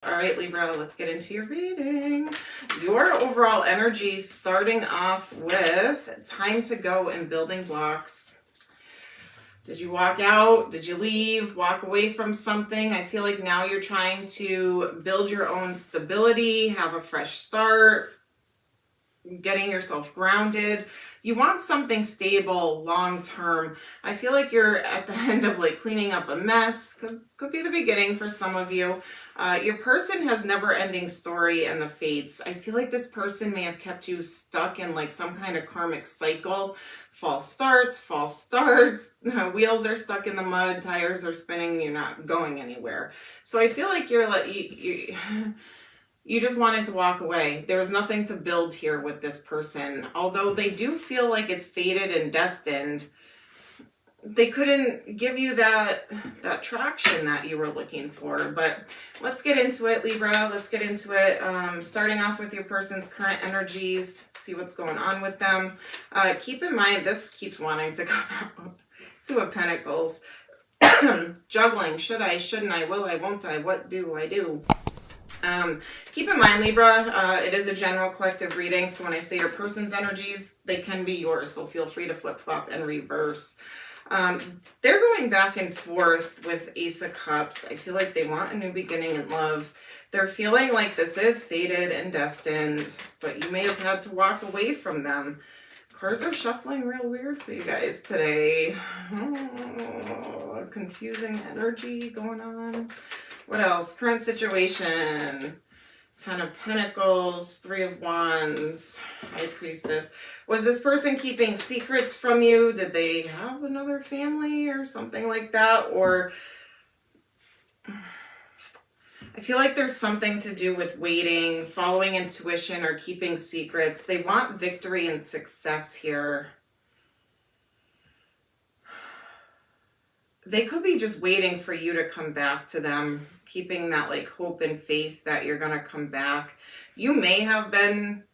All right, Libra, let's get into your reading. Your overall energy starting off with time to go and building blocks. Did you walk out? Did you leave? Walk away from something? I feel like now you're trying to build your own stability, have a fresh start, getting yourself grounded. You want something stable long term. I feel like you're at the end of like cleaning up a mess. Could be the beginning for some of you. Your person has never ending story and the fates. I feel like this person may have kept you stuck in like some kind of karmic cycle. False starts, wheels are stuck in the mud, tires are spinning, you're not going anywhere. So I feel like you're like, you just wanted to walk away. There's nothing to build here with this person. Although they do feel like it's fated and destined, they couldn't give you that traction that you were looking for. But let's get into it, Libra. Let's get into it. Starting off with your person's current energies, see what's going on with them. Keep in mind, this keeps wanting to come out. Two of Pentacles. Juggling. Should I, shouldn't I, will I, won't I, what do I do? Keep in mind, Libra, it is a general collective reading, so when I say your person's energies, they can be yours, so feel free to flip-flop and reverse. They're going back and forth with Ace of Cups. I feel like they want a new beginning in love. They're feeling like this is fated and destined, but you may have had to walk away from them. Cards are shuffling real weird for you guys today. Oh, confusing energy going on. What else? Current situation. 10 of Pentacles, 3 of Wands, High Priestess. Was this person keeping secrets from you? Did they have another family or something like that? Or I feel like there's something to do with waiting, following intuition, or keeping secrets. They want victory and success here. They could be just waiting for you to come back to them, keeping that like hope and faith that you're going to come back. You may have been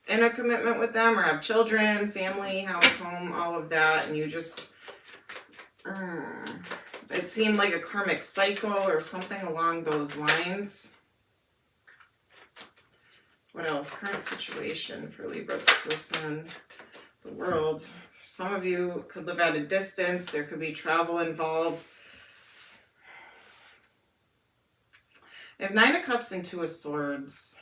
in a commitment with them or have children, family, house, home, all of that. And you just, it seemed like a karmic cycle or something along those lines. What else? Current situation for Libra's person, the world. Some of you could live at a distance. There could be travel involved. I have 9 of Cups and 2 of Swords.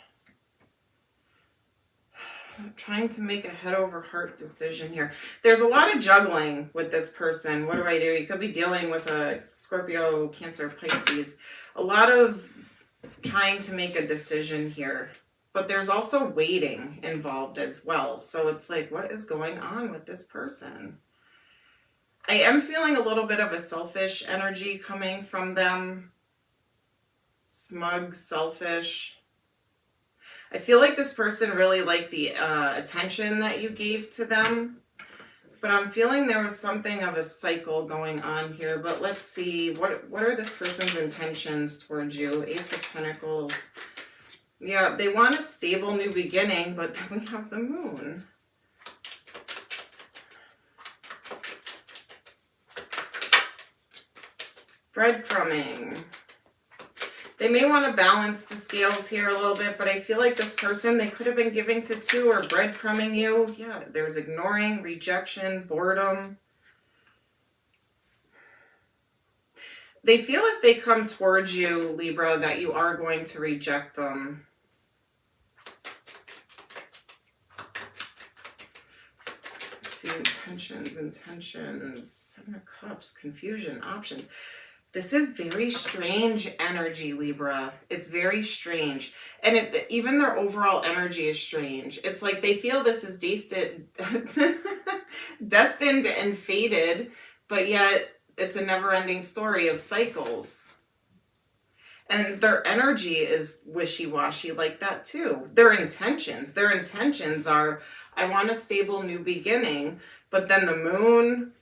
I'm trying to make a head over heart decision here. There's a lot of juggling with this person. What do I do? You could be dealing with a Scorpio, Cancer, Pisces. A lot of trying to make a decision here. But there's also waiting involved as well. So it's like, what is going on with this person? I am feeling a little bit of a selfish energy coming from them. Smug, selfish. I feel like this person really liked the attention that you gave to them. But I'm feeling there was something of a cycle going on here. But let's see, what are this person's intentions towards you? Ace of Pentacles. Yeah, they want a stable new beginning, but then we have the Moon. Breadcrumbing. They may want to balance the scales here a little bit, but I feel like this person, they could have been giving to 2 or breadcrumbing you. Yeah, there's ignoring, rejection, boredom. They feel if they come towards you, Libra, that you are going to reject them. Intentions, 7 of Cups, confusion, options. This is very strange energy, Libra. It's very strange. And even their overall energy is strange. It's like they feel this is destined and fated, but yet it's a never-ending story of cycles. And their energy is wishy-washy like that too. Their intentions are, I want a stable new beginning, but then the Moon,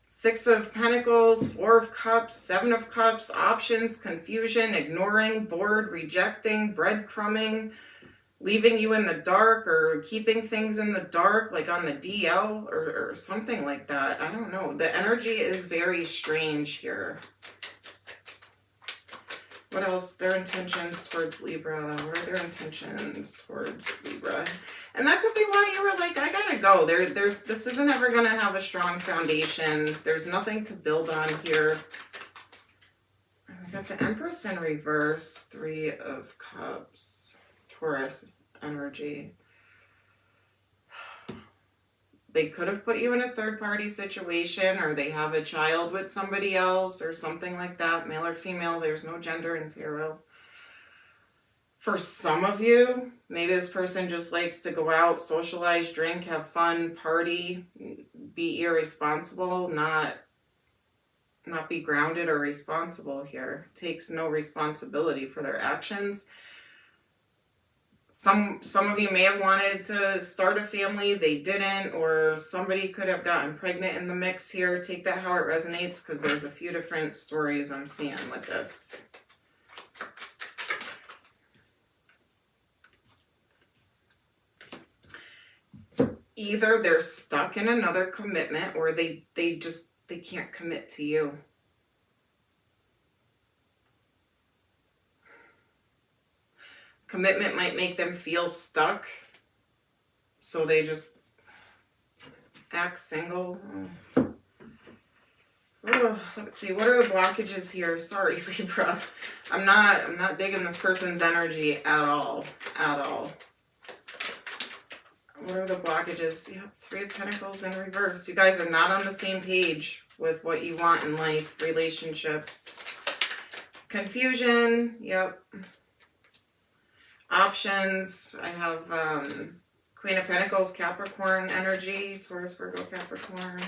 6 of Pentacles, 4 of Cups, 7 of Cups, options, confusion, ignoring, bored, rejecting, breadcrumbing, leaving you in the dark or keeping things in the dark, like on the DL or something like that. I don't know. The energy is very strange here. What else? Their intentions towards Libra. What are their intentions towards Libra? And that could be why you were like, I gotta go. This isn't ever gonna have a strong foundation. There's nothing to build on here. I got the Empress in reverse. 3 of Cups. Taurus energy. They could have put you in a third-party situation, or they have a child with somebody else or something like that, male or female. There's no gender in tarot. For some of you, maybe this person just likes to go out, socialize, drink, have fun, party, be irresponsible, not be grounded or responsible here. Takes no responsibility for their actions. Some of you may have wanted to start a family, they didn't, or somebody could have gotten pregnant in the mix here. Take that how it resonates, because there's a few different stories I'm seeing with this. Either they're stuck in another commitment, or they can't commit to you. Commitment might make them feel stuck, so they just act single. Oh, let's see, what are the blockages here? Sorry, Libra. I'm not digging this person's energy at all. What are the blockages? Yep, 3 of Pentacles in reverse. You guys are not on the same page with what you want in life, relationships. Confusion, yep. Options, I have Queen of Pentacles, Capricorn energy, Taurus, Virgo, Capricorn.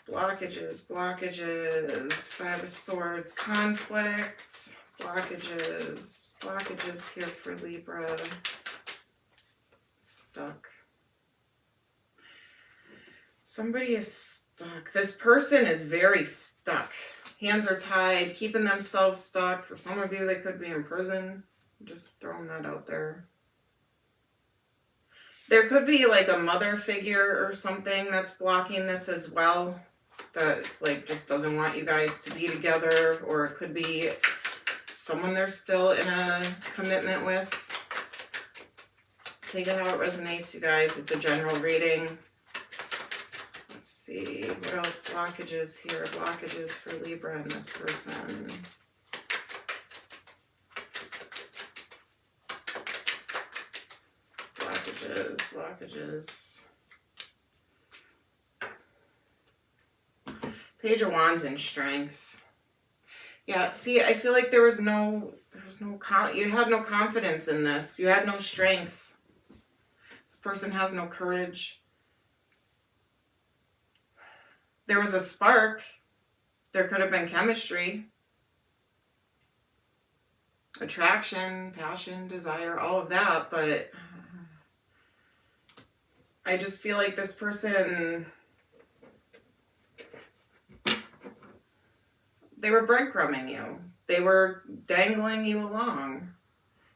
Blockages, 5 of Swords, conflict, blockages here for Libra. Stuck. Somebody is stuck. This person is very stuck. Hands are tied, keeping themselves stuck. For some of you, they could be in prison. Just throwing that out there. There could be like a mother figure or something that's blocking this as well. That like just doesn't want you guys to be together. Or it could be someone they're still in a commitment with. Take it how it resonates, you guys. It's a general reading. Let's see. What else? Blockages here. Blockages for Libra and this person. Blockages. Page of Wands and Strength. Yeah, see, I feel like you had no confidence in this. You had no strength. This person has no courage. There was a spark. There could have been chemistry. Attraction, passion, desire, all of that, but I just feel like this person, they were breadcrumbing you. They were dangling you along.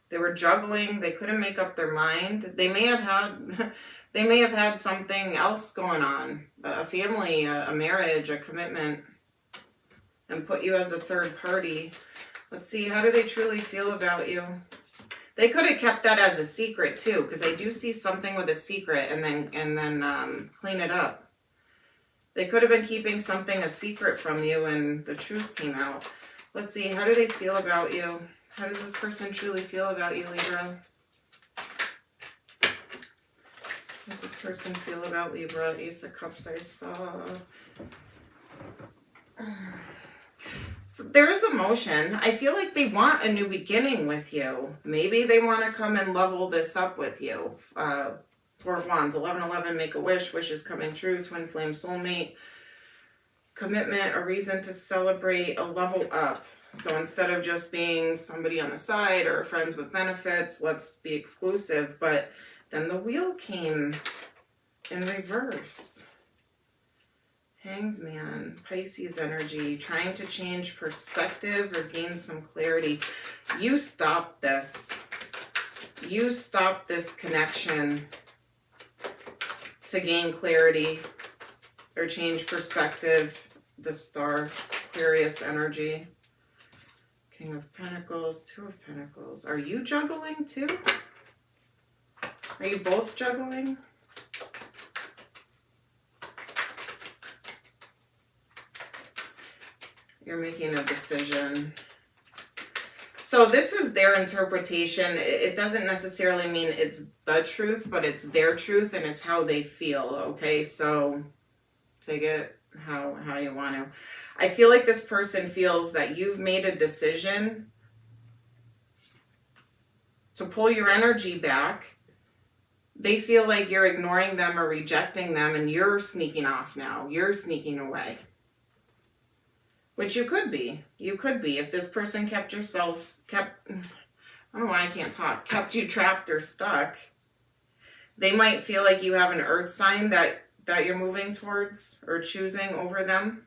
They were juggling. They couldn't make up their mind. They may have had something else going on, a family, a marriage, a commitment, and put you as a third party. Let's see, how do they truly feel about you? They could have kept that as a secret too, because I do see something with a secret and then clean it up. They could have been keeping something a secret from you and the truth came out. Let's see, how do they feel about you? How does this person truly feel about you, Libra? How does this person feel about Libra? Ace of Cups I saw. So there is emotion. I feel like they want a new beginning with you. Maybe they want to come and level this up with you. 4 of Wands, 1111, make a wish. Wish is coming true. Twin flame soulmate. Commitment, a reason to celebrate, a level up. So instead of just being somebody on the side or friends with benefits, let's be exclusive. But then the wheel came in reverse. Hangsman, Pisces energy, trying to change perspective or gain some clarity. You stop this. You stop this connection to gain clarity or change perspective. The Star, Aquarius energy. King of Pentacles, Two of Pentacles. Are you juggling too? Are you both juggling? You're making a decision. So this is their interpretation. It doesn't necessarily mean it's the truth, but it's their truth and it's how they feel, okay? So take it how you want to. I feel like this person feels that you've made a decision to pull your energy back. They feel like you're ignoring them or rejecting them and you're sneaking off now. You're sneaking away. Which you could be. You could be. If this person kept you trapped or stuck, they might feel like you have an earth sign that you're moving towards or choosing over them.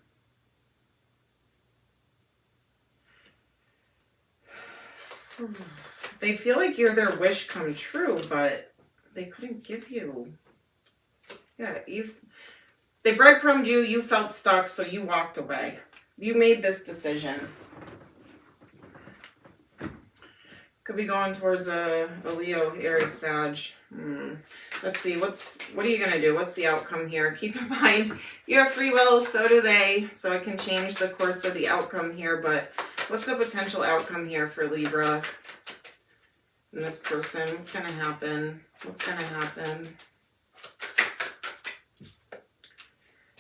They feel like you're their wish come true, but they couldn't give you. Yeah, they breadcrumbed you, you felt stuck, so you walked away. You made this decision. Could be going towards a Leo, Aries, Sag. Let's see, what are you going to do? What's the outcome here? Keep in mind, you have free will, so do they. So I can change the course of the outcome here, but what's the potential outcome here for Libra and this person? What's going to happen? What's going to happen?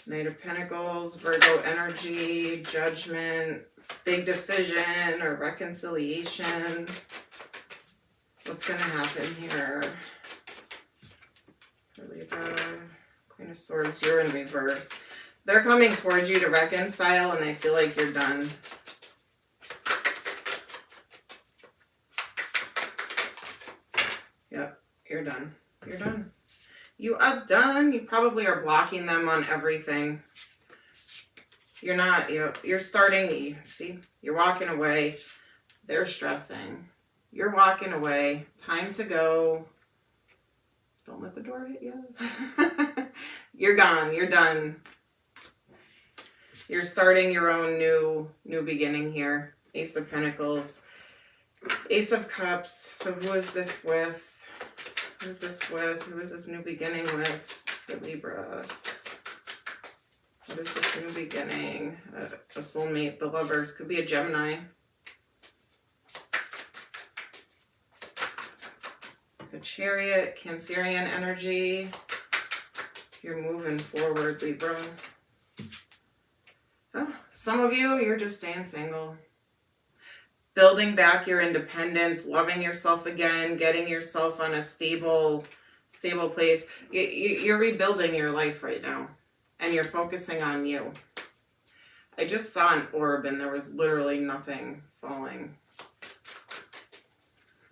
Knight of Pentacles, Virgo energy, judgment, big decision or reconciliation. What's going to happen here? For Libra, Queen of Swords, you're in reverse. They're coming towards you to reconcile, and I feel like you're done. Yep, you're done. You're done. You are done. You probably are blocking them on everything. You're not, you're starting, see, you're walking away. They're stressing. You're walking away. Time to go. Don't let the door hit you. You're gone. You're done. You're starting your own new beginning here. Ace of Pentacles. Ace of Cups. So who is this with? Who's this with? Who is this new beginning with for Libra? What is this new beginning? A soulmate, the Lovers. Could be a Gemini. The Chariot, Cancerian energy. You're moving forward, Libra. Oh, some of you, you're just staying single. Building back your independence, loving yourself again, getting yourself on a stable place. You're rebuilding your life right now, and you're focusing on you. I just saw an orb, and there was literally nothing falling.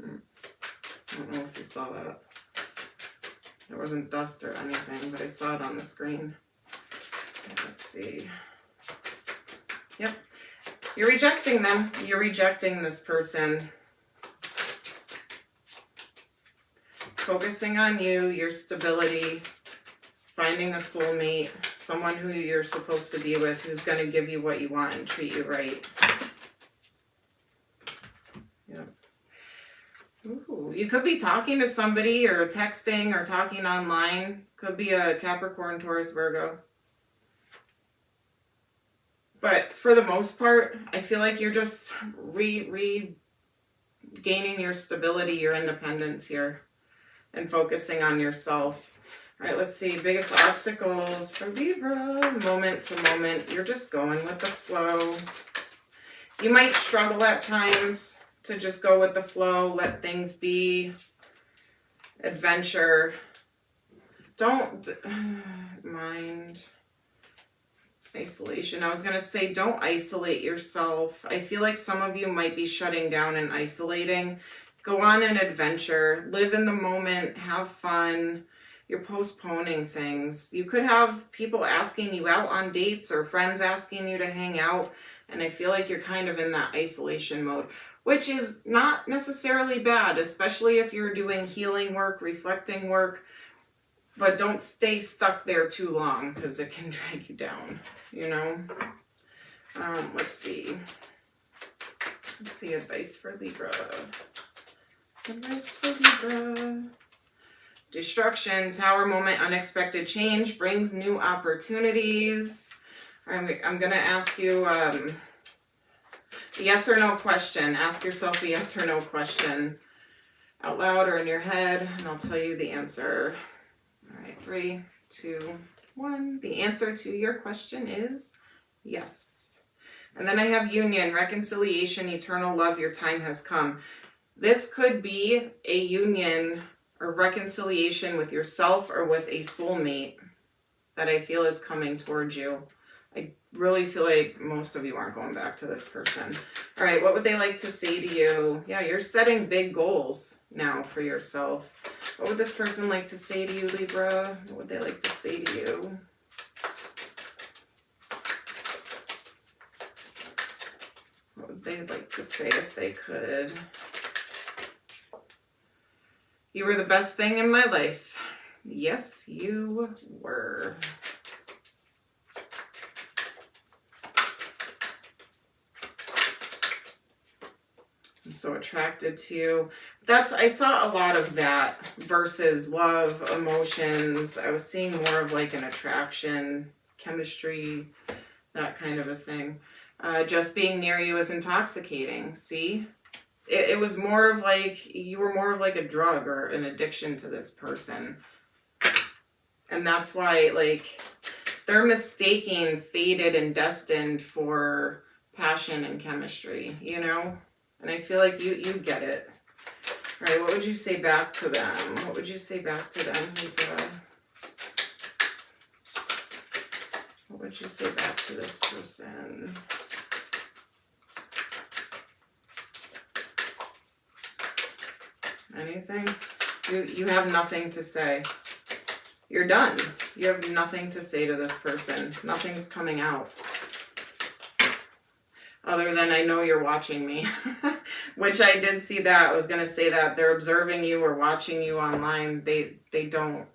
I don't know if you saw that. There wasn't dust or anything, but I saw it on the screen. Let's see. Yep. You're rejecting them. You're rejecting this person. Focusing on you, your stability, finding a soulmate, someone who you're supposed to be with, who's going to give you what you want and treat you right. Yep. Ooh, you could be talking to somebody or texting or talking online. Could be a Capricorn, Taurus, Virgo. But for the most part, I feel like you're just regaining your stability, your independence here, and focusing on yourself. All right, let's see. Biggest obstacles for Libra, moment to moment. You're just going with the flow. You might struggle at times to just go with the flow, let things be, adventure. Don't mind isolation. I was going to say, don't isolate yourself. I feel like some of you might be shutting down and isolating. Go on an adventure. Live in the moment. Have fun. You're postponing things. You could have people asking you out on dates or friends asking you to hang out. And I feel like you're kind of in that isolation mode, which is not necessarily bad, especially if you're doing healing work, reflecting work. But don't stay stuck there too long because it can drag you down, you know. Let's see. Let's see, advice for Libra. Advice for Libra. Destruction, Tower moment, unexpected change brings new opportunities. I'm going to ask you a yes or no question. Ask yourself a yes or no question out loud or in your head, and I'll tell you the answer. All right, 3, 2, 1. The answer to your question is yes. And then I have union, reconciliation, eternal love, your time has come. This could be a union or reconciliation with yourself or with a soulmate that I feel is coming towards you. I really feel like most of you aren't going back to this person. All right, what would they like to say to you? Yeah, you're setting big goals now for yourself. What would this person like to say to you, Libra? What would they like to say to you? What would they like to say if they could? You were the best thing in my life. Yes, you were. I'm so attracted to you. I saw a lot of that versus love, emotions. I was seeing more of like an attraction, chemistry, that kind of a thing. Just being near you is intoxicating. See? It was more of like, you were more of like a drug or an addiction to this person. And that's why, like, they're mistaking fated and destined for passion and chemistry, you know? And I feel like you get it. All right, what would you say back to them? What would you say back to them, Libra? What would you say back to this person? Anything? You have nothing to say. You're done. You have nothing to say to this person. Nothing's coming out. Other than I know you're watching me. Which I did see that. I was going to say that. They're observing you or watching you online. They don't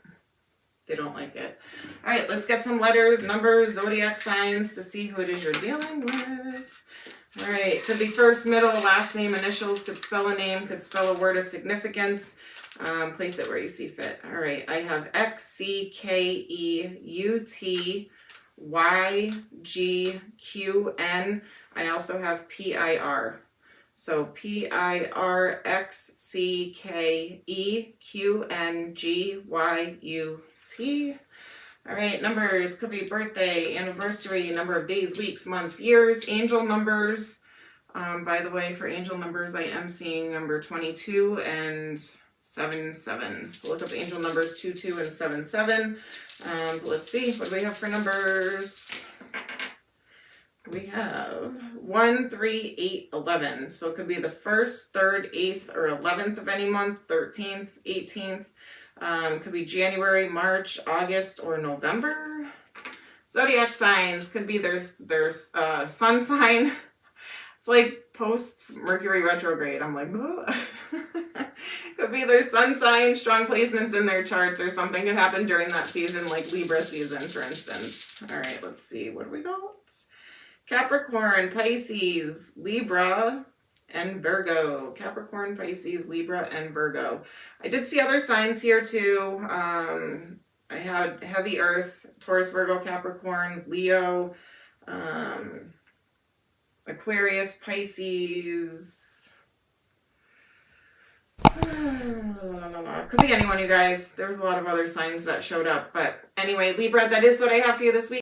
like it. All right, let's get some letters, numbers, zodiac signs to see who it is you're dealing with. All right, could be first, middle, last name, initials, could spell a name, could spell a word of significance. Place it where you see fit. All right, I have XCKEUTYGQN. I also have PIR. So PIRXCKEQNGYUT. All right, numbers could be birthday, anniversary, number of days, weeks, months, years, angel numbers. By the way, for angel numbers, I am seeing number 22 and 77. So look up angel numbers 22 and 77. Let's see, what do we have for numbers? We have 1, 3, 8, 11. So it could be the 1st, 3rd, 8th, or 11th of any month, 13th, 18th. Could be January, March, August, or November. Zodiac signs could be their sun sign. It's like post Mercury retrograde. I'm like, could be their sun sign, strong placements in their charts, or something could happen during that season, like Libra season, for instance. All right, let's see. What do we got? Capricorn, Pisces, Libra, and Virgo. Capricorn, Pisces, Libra, and Virgo. I did see other signs here too. I had heavy earth, Taurus, Virgo, Capricorn, Leo, Aquarius, Pisces. Could be anyone, you guys. There was a lot of other signs that showed up. But anyway, Libra, that is what I have for you this week.